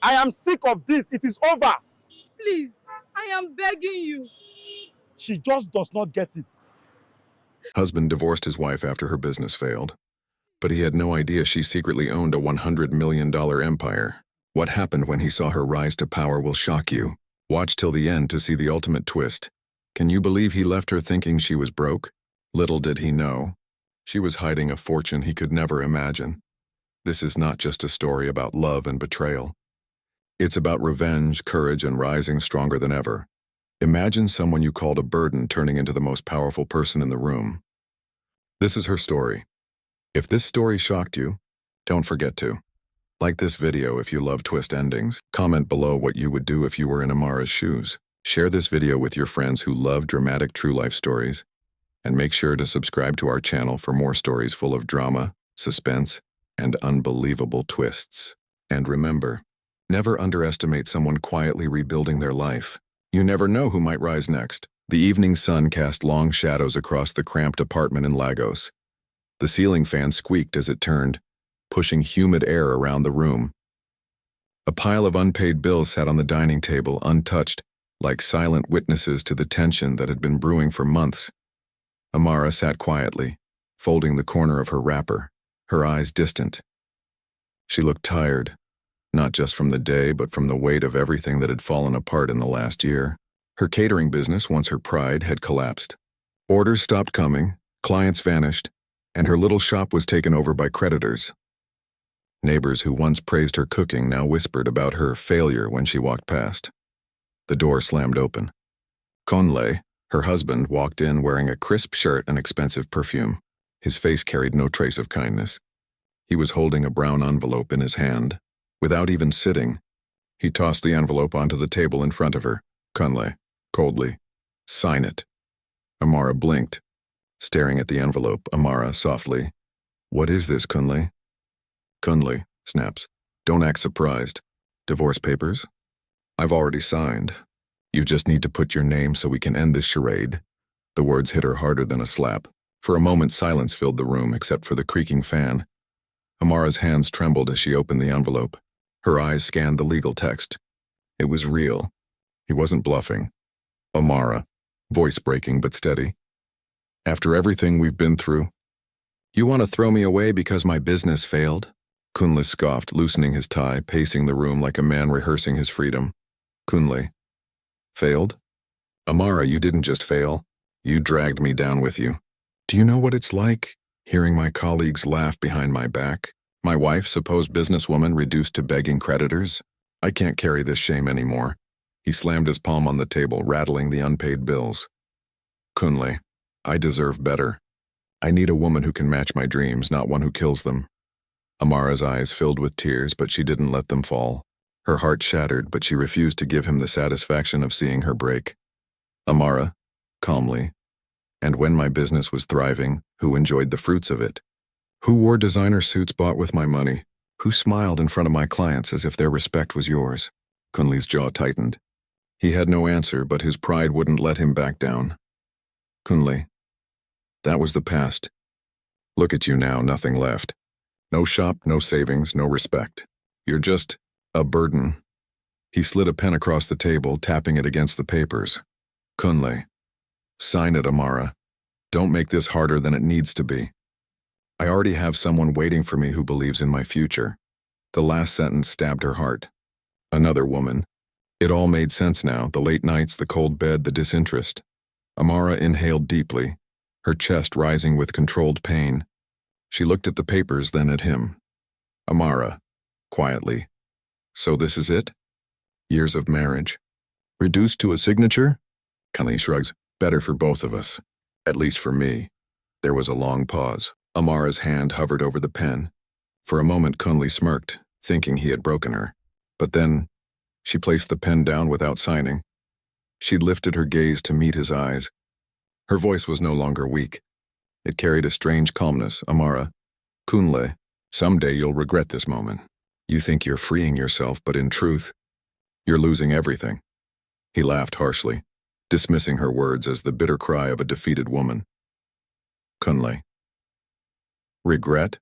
I am sick of this. It is over. Please, I am begging you. She just does not get it. Husband divorced his wife after her business failed, but he had no idea she secretly owned a $100 million empire. What happened when he saw her rise to power will shock you. Watch till the end to see the ultimate twist. Can you believe he left her thinking she was broke? Little did he know. She was hiding a fortune he could never imagine. This is not just a story about love and betrayal. It's about revenge, courage, and rising stronger than ever. Imagine someone you called a burden turning into the most powerful person in the room. This is her story. If this story shocked you, don't forget to like this video if you love twist endings. Comment below what you would do if you were in Amara's shoes. Share this video with your friends who love dramatic true life stories. And make sure to subscribe to our channel for more stories full of drama, suspense, and unbelievable twists. And remember, never underestimate someone quietly rebuilding their life. You never know who might rise next. The evening sun cast long shadows across the cramped apartment in Lagos. The ceiling fan squeaked as it turned, pushing humid air around the room. A pile of unpaid bills sat on the dining table, untouched, like silent witnesses to the tension that had been brewing for months. Amara sat quietly, folding the corner of her wrapper, her eyes distant. She looked tired, not just from the day, but from the weight of everything that had fallen apart in the last year. Her catering business, once her pride, had collapsed. Orders stopped coming, clients vanished, and her little shop was taken over by creditors. Neighbors who once praised her cooking now whispered about her failure when she walked past. The door slammed open. Conley, her husband, walked in wearing a crisp shirt and expensive perfume. His face carried no trace of kindness. He was holding a brown envelope in his hand. Without even sitting, he tossed the envelope onto the table in front of her. Conley, coldly, "Sign it." Amara blinked, staring at the envelope. Amara, softly, "What is this, Conley?" Conley snaps, "Don't act surprised. Divorce papers? I've already signed. You just need to put your name so we can end this charade." The words hit her harder than a slap. For a moment, silence filled the room, except for the creaking fan. Amara's hands trembled as she opened the envelope. Her eyes scanned the legal text. It was real. He wasn't bluffing. Amara, voice breaking but steady. "After everything we've been through, you want to throw me away because my business failed?" Kunle scoffed, loosening his tie, pacing the room like a man rehearsing his freedom. Kunle, "Failed? Amara, you didn't just fail. You dragged me down with you. Do you know what it's like, hearing my colleagues laugh behind my back? My wife, supposed businesswoman, reduced to begging creditors? I can't carry this shame anymore." He slammed his palm on the table, rattling the unpaid bills. "Kunle, I deserve better. I need a woman who can match my dreams, not one who kills them." Amara's eyes filled with tears, but she didn't let them fall. Her heart shattered, but she refused to give him the satisfaction of seeing her break. "Amara," calmly, "and when my business was thriving, who enjoyed the fruits of it? Who wore designer suits bought with my money? Who smiled in front of my clients as if their respect was yours?" Kunle's jaw tightened. He had no answer, but his pride wouldn't let him back down. "Kunle, that was the past. Look at you now, nothing left. No shop, no savings, no respect. You're just a burden." He slid a pen across the table, tapping it against the papers. "Kunle, sign it, Amara. Don't make this harder than it needs to be. I already have someone waiting for me who believes in my future." The last sentence stabbed her heart. Another woman. It all made sense now, the late nights, the cold bed, the disinterest. Amara inhaled deeply, her chest rising with controlled pain. She looked at the papers, then at him. "Amara," quietly, "so this is it? Years of marriage. Reduced to a signature?" Kunle shrugs. "Better for both of us. At least for me." There was a long pause. Amara's hand hovered over the pen. For a moment, Kunle smirked, thinking he had broken her. But then, she placed the pen down without signing. She lifted her gaze to meet his eyes. Her voice was no longer weak. It carried a strange calmness. "Amara, Kunle, someday you'll regret this moment. You think you're freeing yourself, but in truth, you're losing everything." He laughed harshly, dismissing her words as the bitter cry of a defeated woman. "Kunle, regret?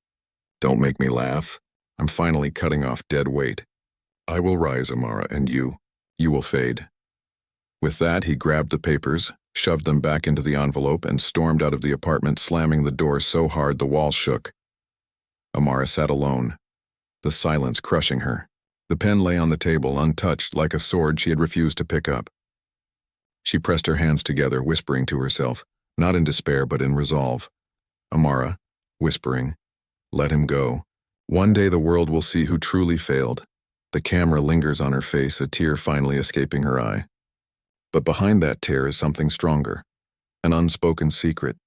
Don't make me laugh. I'm finally cutting off dead weight. I will rise, Amara, and you will fade. With that, he grabbed the papers, shoved them back into the envelope, and stormed out of the apartment, slamming the door so hard the walls shook. Amara sat alone, the silence crushing her. The pen lay on the table, untouched, like a sword she had refused to pick up. She pressed her hands together, whispering to herself, not in despair but in resolve. Amara, whispering, let him go. One day the world will see who truly failed. The camera lingers on her face, a tear finally escaping her eye. But behind that tear is something stronger, an unspoken secret,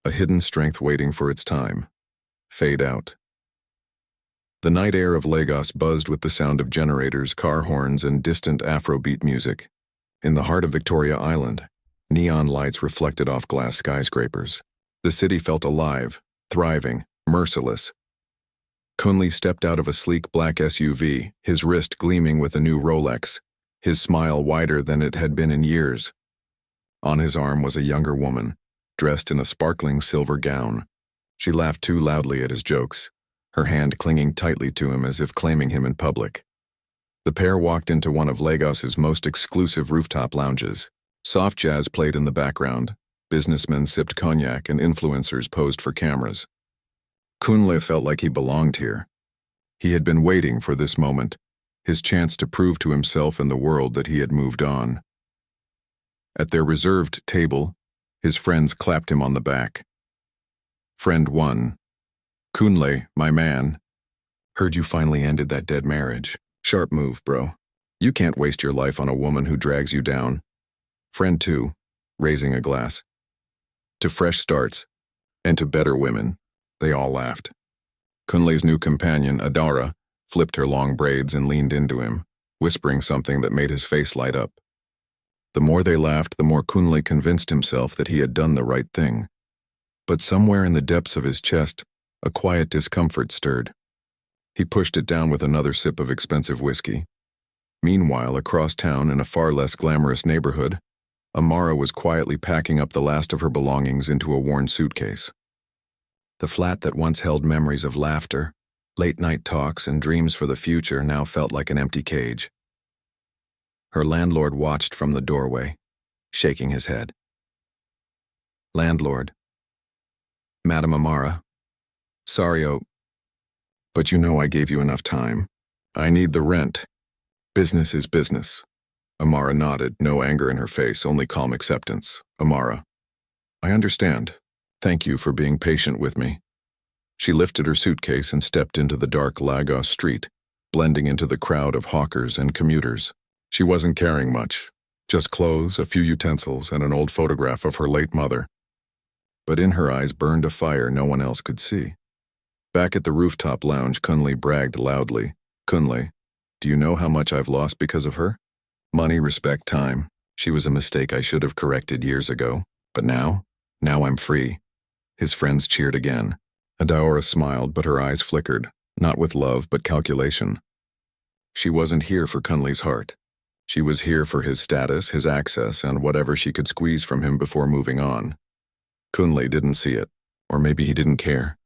a hidden strength waiting for its time. Fade out. The night air of Lagos buzzed with the sound of generators, car horns, and distant Afrobeat music. In the heart of Victoria Island, neon lights reflected off glass skyscrapers. The city felt alive, thriving, merciless. Kunle stepped out of a sleek black SUV, his wrist gleaming with a new Rolex, his smile wider than it had been in years. On his arm was a younger woman, dressed in a sparkling silver gown. She laughed too loudly at his jokes, her hand clinging tightly to him as if claiming him in public. The pair walked into one of Lagos's most exclusive rooftop lounges. Soft jazz played in the background, businessmen sipped cognac, and influencers posed for cameras. Kunle felt like he belonged here. He had been waiting for this moment, his chance to prove to himself and the world that he had moved on. At their reserved table, his friends clapped him on the back. Friend 1. Kunle, my man. Heard you finally ended that dead marriage. Sharp move, bro. You can't waste your life on a woman who drags you down. Friend 2, raising a glass. To fresh starts, and to better women. They all laughed. Kunle's new companion, Amara, flipped her long braids and leaned into him, whispering something that made his face light up. The more they laughed, the more Kunle convinced himself that he had done the right thing. But somewhere in the depths of his chest, a quiet discomfort stirred. He pushed it down with another sip of expensive whiskey. Meanwhile, across town in a far less glamorous neighborhood, Amara was quietly packing up the last of her belongings into a worn suitcase. The flat that once held memories of laughter, late-night talks, and dreams for the future now felt like an empty cage. Her landlord watched from the doorway, shaking his head. Landlord. Madam Amara. Sorry, but you know I gave you enough time. I need the rent. Business is business. Amara nodded, no anger in her face, only calm acceptance. Amara. I understand. Thank you for being patient with me. She lifted her suitcase and stepped into the dark Lagos street, blending into the crowd of hawkers and commuters. She wasn't carrying much, just clothes, a few utensils, and an old photograph of her late mother. But in her eyes burned a fire no one else could see. Back at the rooftop lounge, Kunle bragged loudly. Kunle, do you know how much I've lost because of her? Money, respect, time. She was a mistake I should have corrected years ago. But now I'm free. His friends cheered again. Amara smiled, but her eyes flickered, not with love but calculation. She wasn't here for Kunle's heart. She was here for his status, his access, and whatever she could squeeze from him before moving on. Kunle didn't see it, or maybe he didn't care.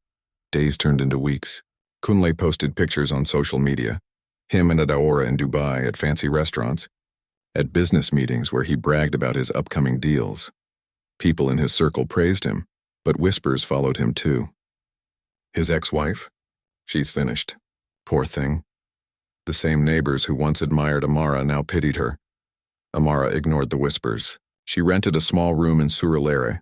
Days turned into weeks. Kunle posted pictures on social media. Him and Amara in Dubai, at fancy restaurants, at business meetings where he bragged about his upcoming deals. People in his circle praised him, but whispers followed him too. His ex-wife? She's finished. Poor thing. The same neighbors who once admired Amara now pitied her. Amara ignored the whispers. She rented a small room in Surulere,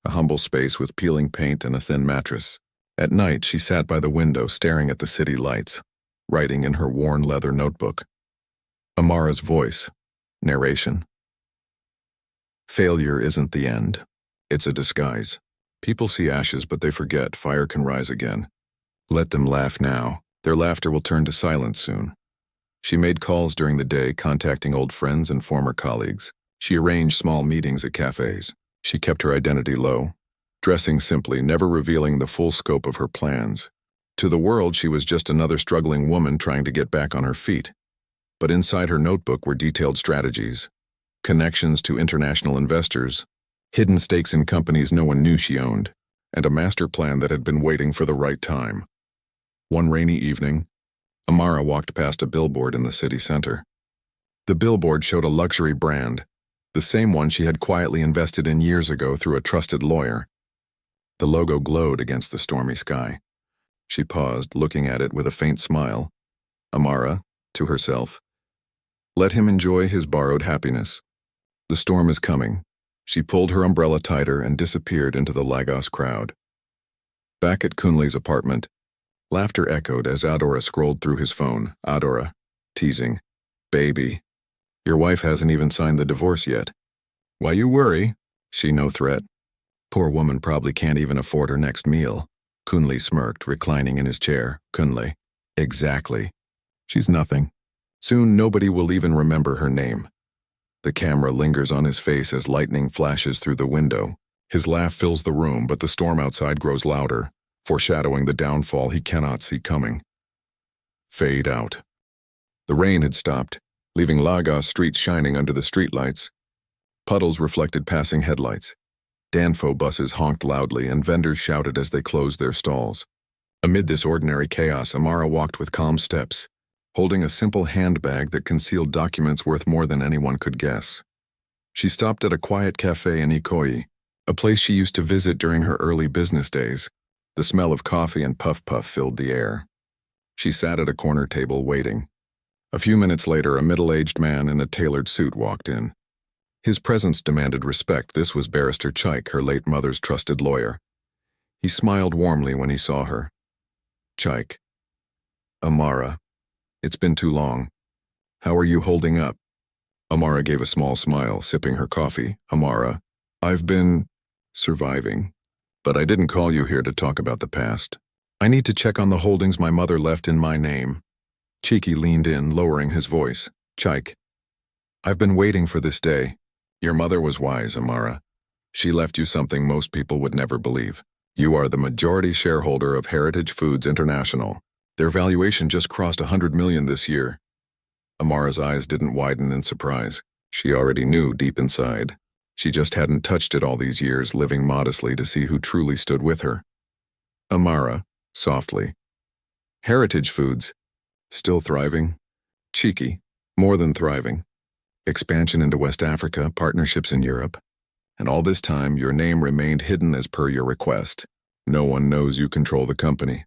a humble space with peeling paint and a thin mattress. At night, she sat by the window staring at the city lights, writing in her worn leather notebook. Amara's voice. Narration. Failure isn't the end. It's a disguise. People see ashes, but they forget fire can rise again. Let them laugh now. Their laughter will turn to silence soon. She made calls during the day, contacting old friends and former colleagues. She arranged small meetings at cafes. She kept her identity low, dressing simply, never revealing the full scope of her plans. To the world, she was just another struggling woman trying to get back on her feet. But inside her notebook were detailed strategies, connections to international investors, hidden stakes in companies no one knew she owned, and a master plan that had been waiting for the right time. One rainy evening, Amara walked past a billboard in the city center. The billboard showed a luxury brand, the same one she had quietly invested in years ago through a trusted lawyer. The logo glowed against the stormy sky. She paused, looking at it with a faint smile. Amara, to herself, let him enjoy his borrowed happiness. The storm is coming. She pulled her umbrella tighter and disappeared into the Lagos crowd. Back at Kunle's apartment, laughter echoed as Adora scrolled through his phone. Adora, teasing, baby, your wife hasn't even signed the divorce yet. Why you worry? She no threat. Poor woman probably can't even afford her next meal. Kunle smirked, reclining in his chair. Kunle, exactly. She's nothing. Soon nobody will even remember her name. The camera lingers on his face as lightning flashes through the window. His laugh fills the room, but the storm outside grows louder, foreshadowing the downfall he cannot see coming. Fade out. The rain had stopped, leaving Lagos streets shining under the streetlights. Puddles reflected passing headlights. Danfo buses honked loudly, and vendors shouted as they closed their stalls. Amid this ordinary chaos, Amara walked with calm steps, holding a simple handbag that concealed documents worth more than anyone could guess. She stopped at a quiet cafe in Ikoyi, a place she used to visit during her early business days. The smell of coffee and puff-puff filled the air. She sat at a corner table waiting. A few minutes later, a middle-aged man in a tailored suit walked in. His presence demanded respect. This was Barrister Chaik, her late mother's trusted lawyer. He smiled warmly when he saw her. Chaik. Amara. It's been too long. How are you holding up? Amara gave a small smile, sipping her coffee. Amara, I've been surviving, but I didn't call you here to talk about the past. I need to check on the holdings my mother left in my name. Cheeky leaned in, lowering his voice. Chaik, I've been waiting for this day. Your mother was wise, Amara. She left you something most people would never believe. You are the majority shareholder of Heritage Foods International. Their valuation just crossed 100 million this year. Amara's eyes didn't widen in surprise. She already knew deep inside. She just hadn't touched it all these years, living modestly to see who truly stood with her. Amara, softly. Heritage Foods, still thriving? Cheeky, more than thriving. Expansion into West Africa, partnerships in Europe. And all this time, your name remained hidden as per your request. No one knows you control the company.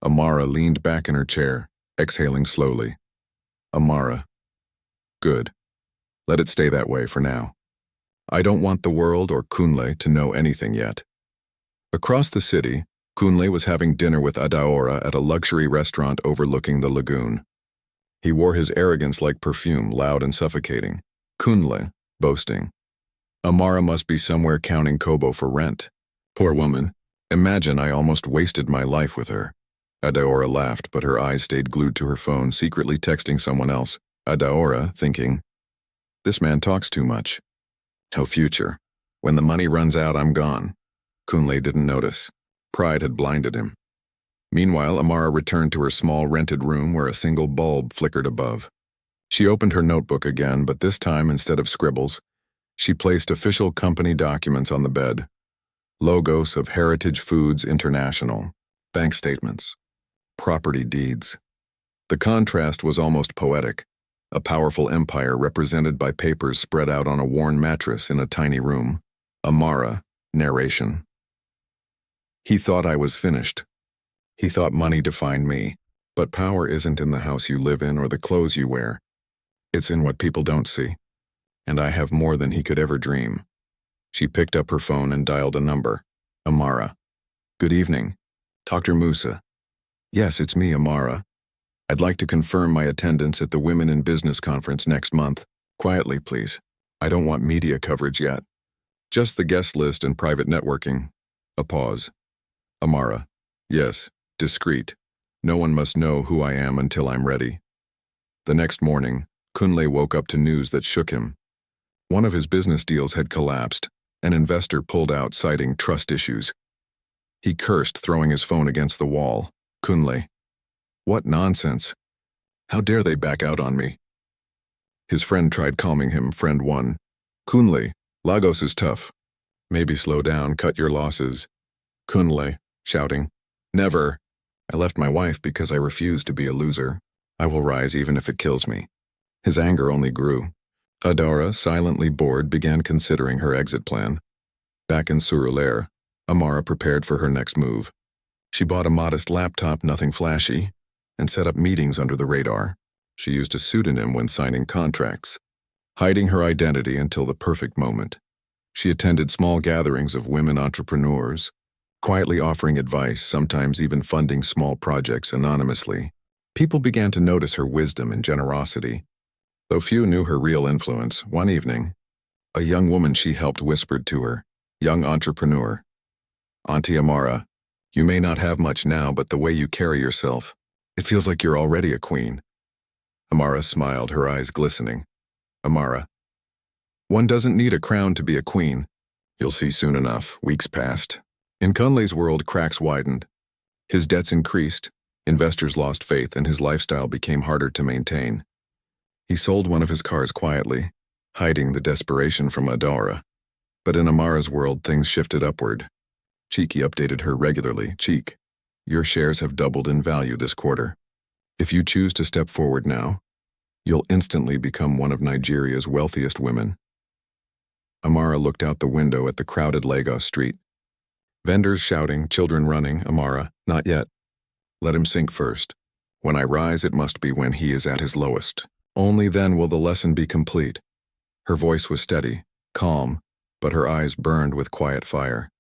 Amara leaned back in her chair, exhaling slowly. Amara. Good. Let it stay that way for now. I don't want the world or Kunle to know anything yet. Across the city, Kunle was having dinner with Adaora at a luxury restaurant overlooking the lagoon. He wore his arrogance like perfume, loud and suffocating. Kunle, boasting. Amara must be somewhere counting kobo for rent. Poor woman. Imagine I almost wasted my life with her. Adaora laughed, but her eyes stayed glued to her phone, secretly texting someone else. Adaora, thinking, this man talks too much. No future. When the money runs out, I'm gone. Kunle didn't notice. Pride had blinded him. Meanwhile, Amara returned to her small rented room where a single bulb flickered above. She opened her notebook again, but this time, instead of scribbles, she placed official company documents on the bed. Logos of Heritage Foods International. Bank statements. Property deeds. The contrast was almost poetic. A powerful empire represented by papers spread out on a worn mattress in a tiny room. Amara, narration. He thought I was finished. He thought money defined me. But power isn't in the house you live in or the clothes you wear. It's in what people don't see. And I have more than he could ever dream. She picked up her phone and dialed a number. Amara. Good evening. Dr. Musa. Yes, it's me, Amara. I'd like to confirm my attendance at the Women in Business Conference next month. Quietly, please. I don't want media coverage yet. Just the guest list and private networking. A pause. Amara. Yes, discreet. No one must know who I am until I'm ready. The next morning, Kunle woke up to news that shook him. One of his business deals had collapsed. An investor pulled out, citing trust issues. He cursed, throwing his phone against the wall. Kunle. What nonsense. How dare they back out on me? His friend tried calming him. Friend 1. Kunle, Lagos is tough. Maybe slow down, cut your losses. Kunle, shouting. Never. I left my wife because I refuse to be a loser. I will rise even if it kills me. His anger only grew. Adara, silently bored, began considering her exit plan. Back in Surulere, Amara prepared for her next move. She bought a modest laptop, nothing flashy, and set up meetings under the radar. She used a pseudonym when signing contracts, hiding her identity until the perfect moment. She attended small gatherings of women entrepreneurs, quietly offering advice, sometimes even funding small projects anonymously. People began to notice her wisdom and generosity. Though few knew her real influence, one evening, a young woman she helped whispered to her, "Young entrepreneur, Auntie Amara, you may not have much now, but the way you carry yourself, it feels like you're already a queen." Amara smiled, her eyes glistening. "Amara, one doesn't need a crown to be a queen. You'll see soon enough." Weeks passed. In Kunle's world, cracks widened. His debts increased, investors lost faith, and his lifestyle became harder to maintain. He sold one of his cars quietly, hiding the desperation from Adara. But in Amara's world, things shifted upward. Cheeky updated her regularly. "Cheek, your shares have doubled in value this quarter. If you choose to step forward now, you'll instantly become one of Nigeria's wealthiest women." Amara looked out the window at the crowded Lagos street. Vendors shouting, children running. "Amara, not yet. Let him sink first. When I rise, it must be when he is at his lowest. Only then will the lesson be complete." Her voice was steady, calm, but her eyes burned with quiet fire.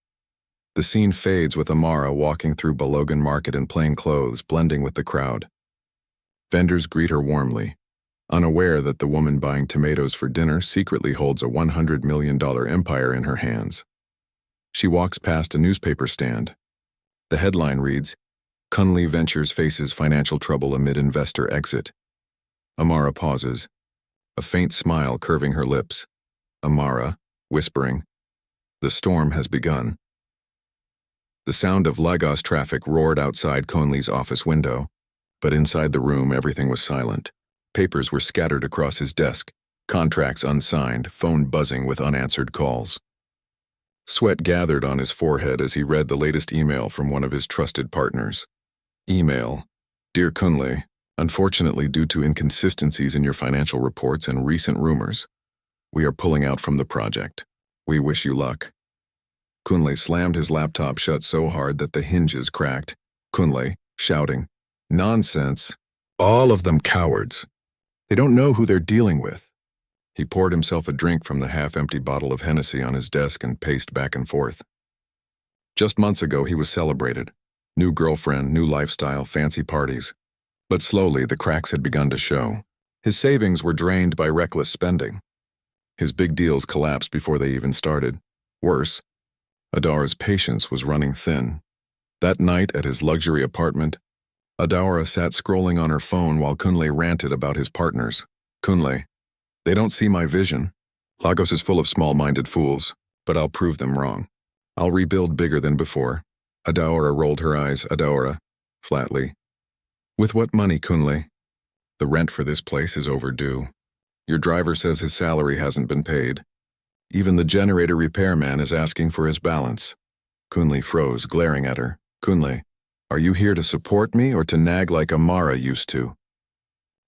The scene fades with Amara walking through Balogan Market in plain clothes, blending with the crowd. Vendors greet her warmly, unaware that the woman buying tomatoes for dinner secretly holds a $100 million empire in her hands. She walks past a newspaper stand. The headline reads, "Kunle Ventures faces financial trouble amid investor exit." Amara pauses, a faint smile curving her lips. Amara, whispering, "The storm has begun." The sound of Lagos traffic roared outside Kunle's office window, but inside the room everything was silent. Papers were scattered across his desk, contracts unsigned, phone buzzing with unanswered calls. Sweat gathered on his forehead as he read the latest email from one of his trusted partners. Email: "Dear Kunle, unfortunately, due to inconsistencies in your financial reports and recent rumors, we are pulling out from the project. We wish you luck." Kunle slammed his laptop shut so hard that the hinges cracked. Kunle, shouting, "Nonsense! All of them cowards. They don't know who they're dealing with." He poured himself a drink from the half-empty bottle of Hennessy on his desk and paced back and forth. Just months ago, he was celebrated. New girlfriend, new lifestyle, fancy parties. But slowly, the cracks had begun to show. His savings were drained by reckless spending. His big deals collapsed before they even started. Worse, Adara's patience was running thin. That night at his luxury apartment, Adara sat scrolling on her phone while Kunle ranted about his partners. "Kunle, they don't see my vision. Lagos is full of small-minded fools, but I'll prove them wrong. I'll rebuild bigger than before." Adara rolled her eyes. Adara, flatly, "With what money, Kunle? The rent for this place is overdue. Your driver says his salary hasn't been paid. Even the generator repairman is asking for his balance." Kunle froze, glaring at her. "Kunle, are you here to support me or to nag like Amara used to?"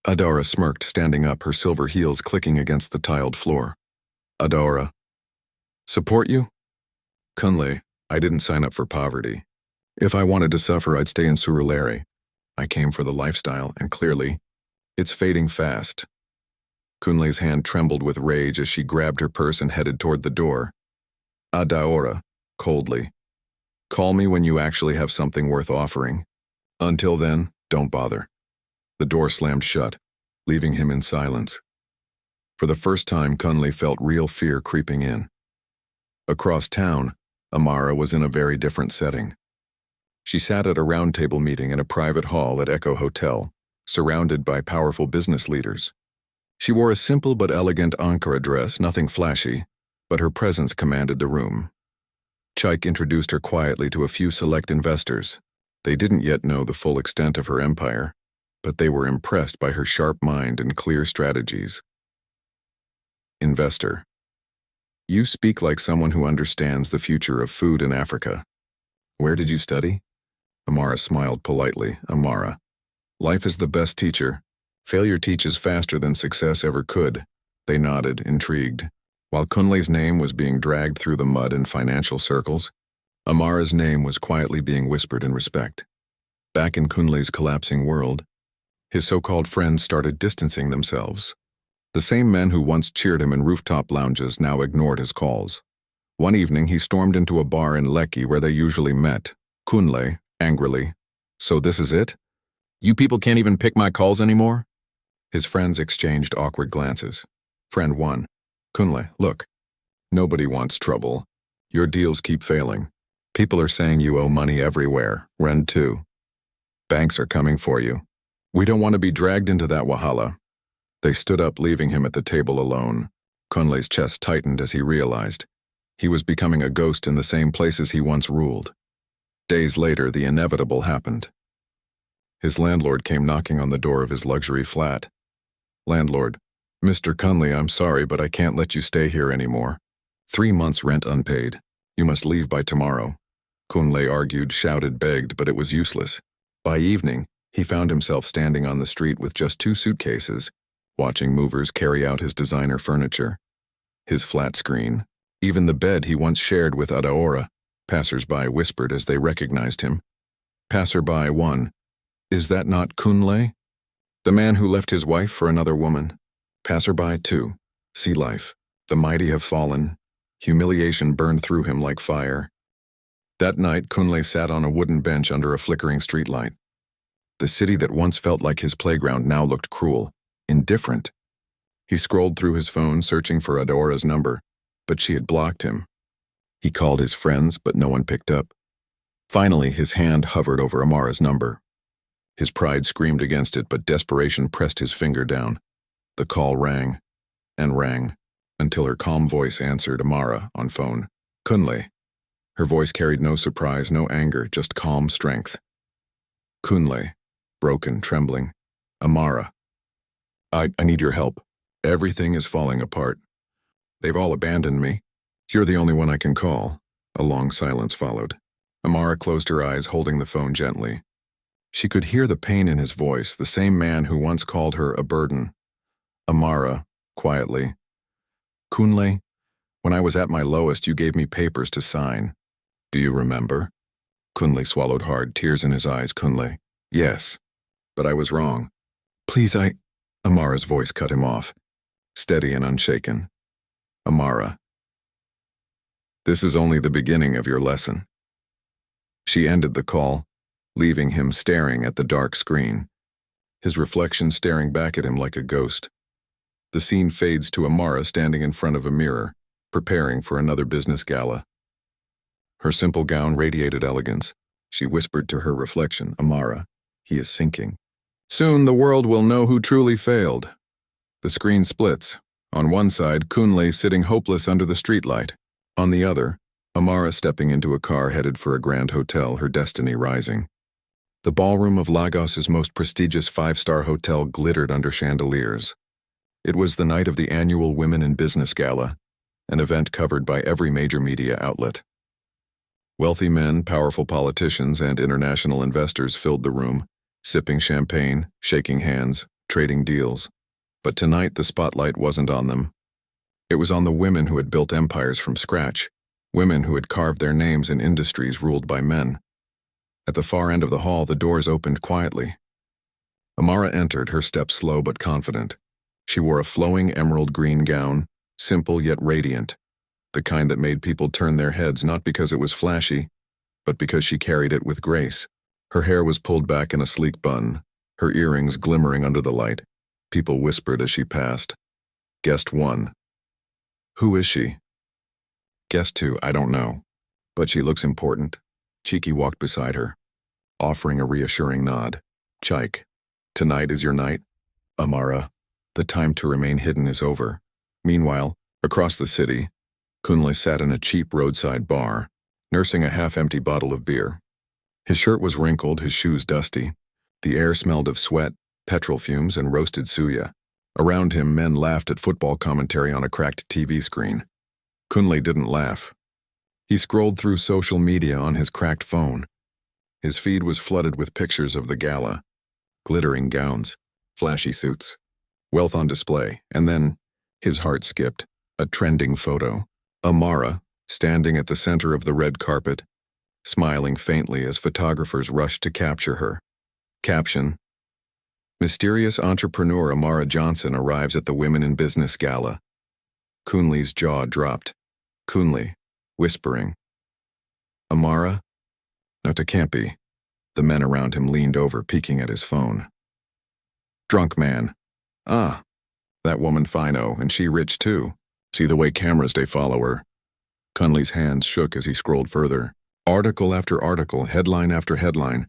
Adara smirked, standing up, her silver heels clicking against the tiled floor. "Adara, support you? Kunle, I didn't sign up for poverty. If I wanted to suffer, I'd stay in Surulere. I came for the lifestyle, and clearly, it's fading fast." Kunle's hand trembled with rage as she grabbed her purse and headed toward the door. Adara, coldly, "Call me when you actually have something worth offering. Until then, don't bother." The door slammed shut, leaving him in silence. For the first time, Kunle felt real fear creeping in. Across town, Amara was in a very different setting. She sat at a roundtable meeting in a private hall at Echo Hotel, surrounded by powerful business leaders. She wore a simple but elegant Ankara dress, nothing flashy, but her presence commanded the room. Chaik introduced her quietly to a few select investors. They didn't yet know the full extent of her empire, but they were impressed by her sharp mind and clear strategies. Investor: "You speak like someone who understands the future of food in Africa. Where did you study?" Amara smiled politely. Amara. Life is the best teacher. Failure teaches faster than success ever could. They nodded, intrigued. While Kunle's name was being dragged through the mud in financial circles, Amara's name was quietly being whispered in respect. Back in Kunle's collapsing world, his so-called friends started distancing themselves. The same men who once cheered him in rooftop lounges now ignored his calls. One evening, he stormed into a bar in Lekki where they usually met. Kunle, angrily, "So this is it? You people can't even pick my calls anymore?" His friends exchanged awkward glances. Friend 1, "Kunle, look. Nobody wants trouble. Your deals keep failing. People are saying you owe money everywhere. Friend 2, "Banks are coming for you. We don't want to be dragged into that wahala." They stood up, leaving him at the table alone. Kunle's chest tightened as he realized he was becoming a ghost in the same places he once ruled. Days later, the inevitable happened. His landlord came knocking on the door of his luxury flat. Landlord, "Mr. Kunle, I'm sorry, but I can't let you stay here anymore. 3 months rent unpaid. You must leave by tomorrow." Kunle argued, shouted, begged, but it was useless. By evening, he found himself standing on the street with just 2 suitcases, watching movers carry out his designer furniture. His flat screen, even the bed he once shared with Adaora. Passers-by whispered as they recognized him. Passerby 1, "Is that not Kunle? The man who left his wife for another woman?" Passerby 2, "See life. The mighty have fallen." Humiliation burned through him like fire. That night, Kunle sat on a wooden bench under a flickering streetlight. The city that once felt like his playground now looked cruel, indifferent. He scrolled through his phone, searching for Adora's number, but she had blocked him. He called his friends, but no one picked up. Finally, his hand hovered over Amara's number. His pride screamed against it, but desperation pressed his finger down. The call rang, and rang, until her calm voice answered Amara on phone. "Kunle." Her voice carried no surprise, no anger, just calm strength. "Kunle," broken, trembling. "Amara. I need your help. Everything is falling apart. They've all abandoned me. You're the only one I can call." A long silence followed. Amara closed her eyes, holding the phone gently. She could hear the pain in his voice, the same man who once called her a burden. Amara, quietly. "Kunle, when I was at my lowest, you gave me papers to sign. Do you remember?" Kunle swallowed hard, tears in his eyes. "Kunle, yes, but I was wrong. Please, Amara's voice cut him off, steady and unshaken. "Amara, this is only the beginning of your lesson." She ended the call, leaving him staring at the dark screen, his reflection staring back at him like a ghost. The scene fades to Amara standing in front of a mirror, preparing for another business gala. Her simple gown radiated elegance. She whispered to her reflection, "Amara, he is sinking. Soon the world will know who truly failed." The screen splits. On one side, Kunle sitting hopeless under the streetlight. On the other, Amara stepping into a car headed for a grand hotel, her destiny rising. The ballroom of Lagos's most prestigious 5-star hotel glittered under chandeliers. It was the night of the annual Women in Business Gala, an event covered by every major media outlet. Wealthy men, powerful politicians, and international investors filled the room, sipping champagne, shaking hands, trading deals. But tonight the spotlight wasn't on them. It was on the women who had built empires from scratch, women who had carved their names in industries ruled by men. At the far end of the hall, the doors opened quietly. Amara entered, her steps slow but confident. She wore a flowing emerald green gown, simple yet radiant, the kind that made people turn their heads not because it was flashy, but because she carried it with grace. Her hair was pulled back in a sleek bun, her earrings glimmering under the light. People whispered as she passed. Guest 1. "Who is she?" Guest 2, "I don't know, but she looks important." Chiki walked beside her, offering a reassuring nod. "Chike, tonight is your night. Amara, the time to remain hidden is over." Meanwhile, across the city, Kunle sat in a cheap roadside bar, nursing a half-empty bottle of beer. His shirt was wrinkled, his shoes dusty. The air smelled of sweat, petrol fumes, and roasted suya. Around him, men laughed at football commentary on a cracked TV screen. Kunle didn't laugh. He scrolled through social media on his cracked phone. His feed was flooded with pictures of the gala, glittering gowns, flashy suits, wealth on display, and then his heart skipped. A trending photo. Amara, standing at the center of the red carpet, smiling faintly as photographers rushed to capture her. Caption: Mysterious entrepreneur Amara Johnson arrives at the Women in Business Gala. Kunli's jaw dropped. Kunli, whispering. Amara? No, it can't be. The men around him leaned over, peeking at his phone. Drunk man. Ah, that woman fino, and she rich too. See the way cameras they follow her. Kunli's hands shook as he scrolled further. Article after article, headline after headline.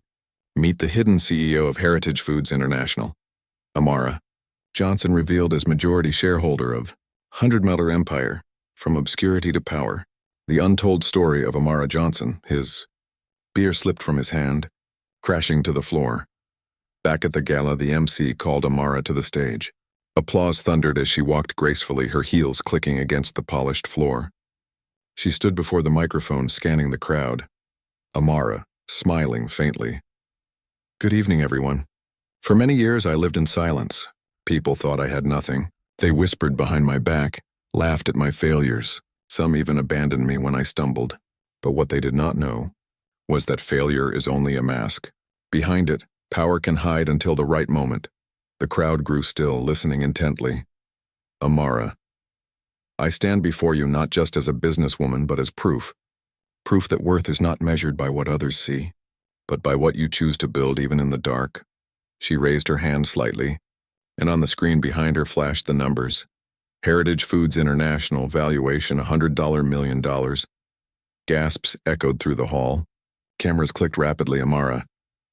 Meet the hidden CEO of Heritage Foods International. Amara Johnson revealed as majority shareholder of $100 empire, from obscurity to power. The untold story of Amara Johnson. His beer slipped from his hand, crashing to the floor. Back at the gala, the MC called Amara to the stage. Applause thundered as she walked gracefully, her heels clicking against the polished floor. She stood before the microphone, scanning the crowd. Amara, smiling faintly. Good evening, everyone. For many years, I lived in silence. People thought I had nothing. They whispered behind my back, laughed at my failures. Some even abandoned me when I stumbled. But what they did not know was that failure is only a mask. Behind it, power can hide until the right moment. The crowd grew still, listening intently. Amara, I stand before you not just as a businesswoman, but as proof. Proof that worth is not measured by what others see, but by what you choose to build even in the dark. She raised her hand slightly, and on the screen behind her flashed the numbers. Heritage Foods International, valuation $100 million. Gasps echoed through the hall. Cameras clicked rapidly. Amara,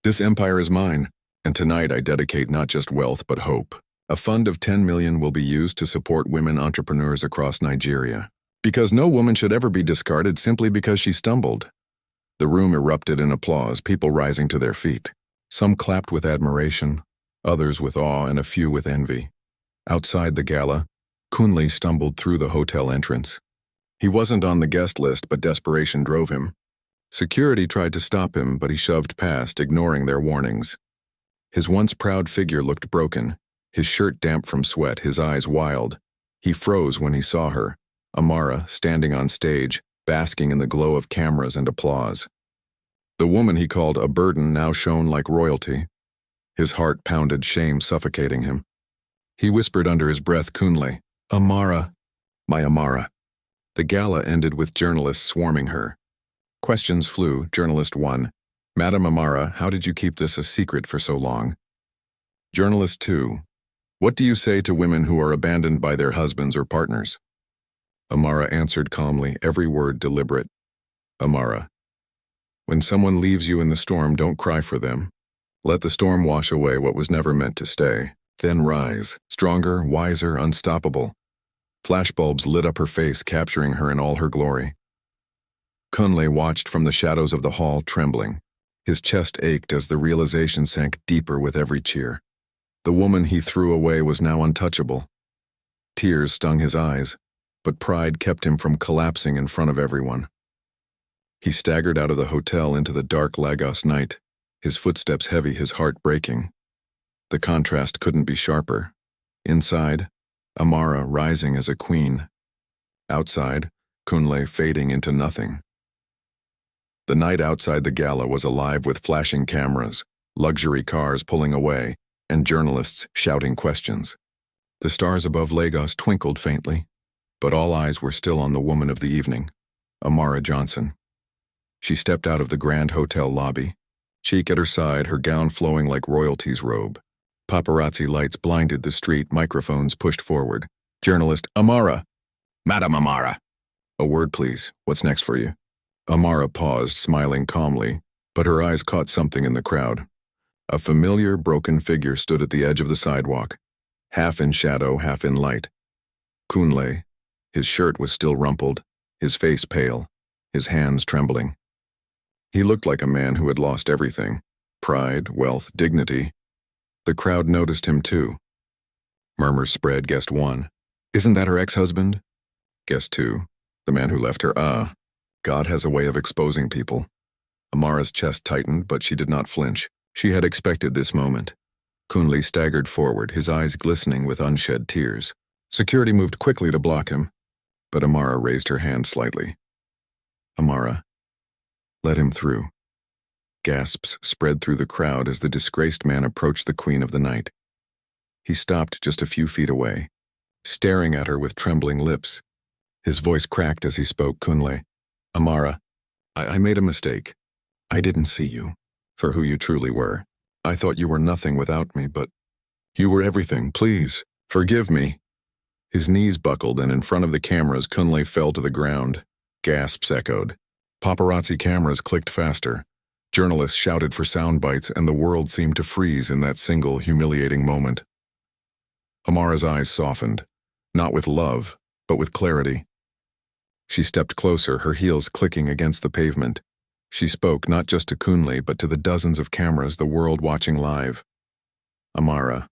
this empire is mine, and tonight I dedicate not just wealth but hope. A fund of $10 million will be used to support women entrepreneurs across Nigeria. Because no woman should ever be discarded simply because she stumbled. The room erupted in applause, people rising to their feet. Some clapped with admiration, others with awe, and a few with envy. Outside the gala, Kunli stumbled through the hotel entrance. He wasn't on the guest list, but desperation drove him. Security tried to stop him, but he shoved past, ignoring their warnings. His once proud figure looked broken, his shirt damp from sweat, his eyes wild. He froze when he saw her, Amara, standing on stage, basking in the glow of cameras and applause. The woman he called a burden now shone like royalty. His heart pounded, shame suffocating him. He whispered under his breath, Kunle, Amara, my Amara. The gala ended with journalists swarming her. Questions flew. Journalist 1, Madam Amara, how did you keep this a secret for so long? Journalist 2, what do you say to women who are abandoned by their husbands or partners? Amara answered calmly, every word deliberate. Amara, when someone leaves you in the storm, don't cry for them. Let the storm wash away what was never meant to stay. Then rise, stronger, wiser, unstoppable. Flashbulbs lit up her face, capturing her in all her glory. Kunle watched from the shadows of the hall, trembling. His chest ached as the realization sank deeper with every cheer. The woman he threw away was now untouchable. Tears stung his eyes, but pride kept him from collapsing in front of everyone. He staggered out of the hotel into the dark Lagos night, his footsteps heavy, his heart breaking. The contrast couldn't be sharper. Inside, Amara rising as a queen. Outside, Kunle fading into nothing. The night outside the gala was alive with flashing cameras, luxury cars pulling away, and journalists shouting questions. The stars above Lagos twinkled faintly, but all eyes were still on the woman of the evening, Amara Johnson. She stepped out of the grand hotel lobby, cheek at her side, her gown flowing like royalty's robe. Paparazzi lights blinded the street, microphones pushed forward. Journalist, Amara. Madam Amara. A word, please. What's next for you? Amara paused, smiling calmly, but her eyes caught something in the crowd. A familiar, broken figure stood at the edge of the sidewalk, half in shadow, half in light. Kunle. His shirt was still rumpled, his face pale, his hands trembling. He looked like a man who had lost everything, pride, wealth, dignity. The crowd noticed him too. Murmurs spread. Guest 1, isn't that her ex-husband? Guest 2, the man who left her. God has a way of exposing people. Amara's chest tightened, but she did not flinch. She had expected this moment. Kunle staggered forward, his eyes glistening with unshed tears. Security moved quickly to block him, but Amara raised her hand slightly. Amara, let him through. Gasps spread through the crowd as the disgraced man approached the queen of the night. He stopped just a few feet away, staring at her with trembling lips. His voice cracked as he spoke. Kunle, Amara, I made a mistake. I didn't see you for who you truly were. I thought you were nothing without me, but you were everything. Please, forgive me. His knees buckled, and in front of the cameras, Kunle fell to the ground. Gasps echoed. Paparazzi cameras clicked faster. Journalists shouted for sound bites, and the world seemed to freeze in that single, humiliating moment. Amara's eyes softened, not with love, but with clarity. She stepped closer, her heels clicking against the pavement. She spoke not just to Kunle, but to the dozens of cameras, the world watching live. Amara.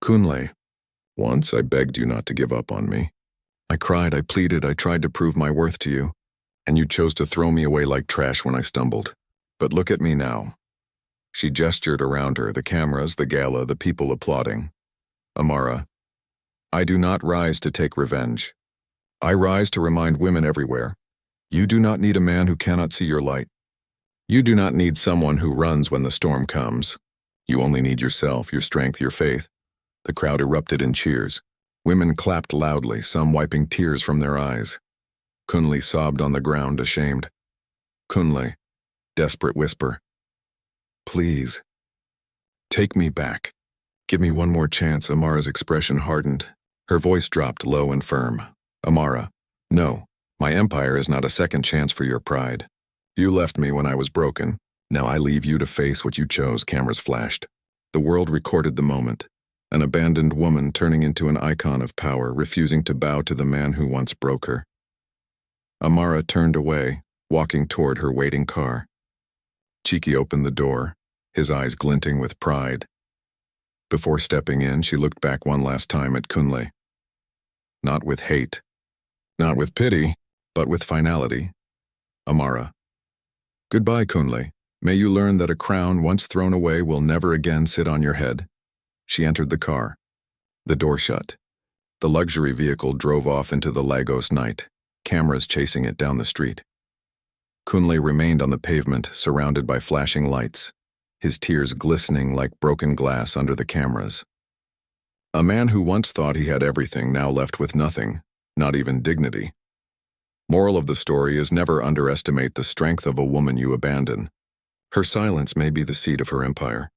Kunle, once I begged you not to give up on me. I cried, I pleaded, I tried to prove my worth to you, and you chose to throw me away like trash when I stumbled. But look at me now. She gestured around her, the cameras, the gala, the people applauding. Amara, I do not rise to take revenge. I rise to remind women everywhere. You do not need a man who cannot see your light. You do not need someone who runs when the storm comes. You only need yourself, your strength, your faith. The crowd erupted in cheers. Women clapped loudly, some wiping tears from their eyes. Kunle sobbed on the ground, ashamed. Kunle, desperate whisper. Please. Take me back. Give me one more chance. Amara's expression hardened. Her voice dropped low and firm. Amara, no, my empire is not a second chance for your pride. You left me when I was broken. Now I leave you to face what you chose. Cameras flashed. The world recorded the moment. An abandoned woman turning into an icon of power, refusing to bow to the man who once broke her. Amara turned away, walking toward her waiting car. Cheeky opened the door, his eyes glinting with pride. Before stepping in, she looked back one last time at Kunle. Not with hate, not with pity, but with finality. Amara. Goodbye, Kunle. May you learn that a crown once thrown away will never again sit on your head. She entered the car. The door shut. The luxury vehicle drove off into the Lagos night, cameras chasing it down the street. Kunle remained on the pavement, surrounded by flashing lights, his tears glistening like broken glass under the cameras. A man who once thought he had everything, now left with nothing, not even dignity. Moral of the story is never underestimate the strength of a woman you abandon. Her silence may be the seat of her empire.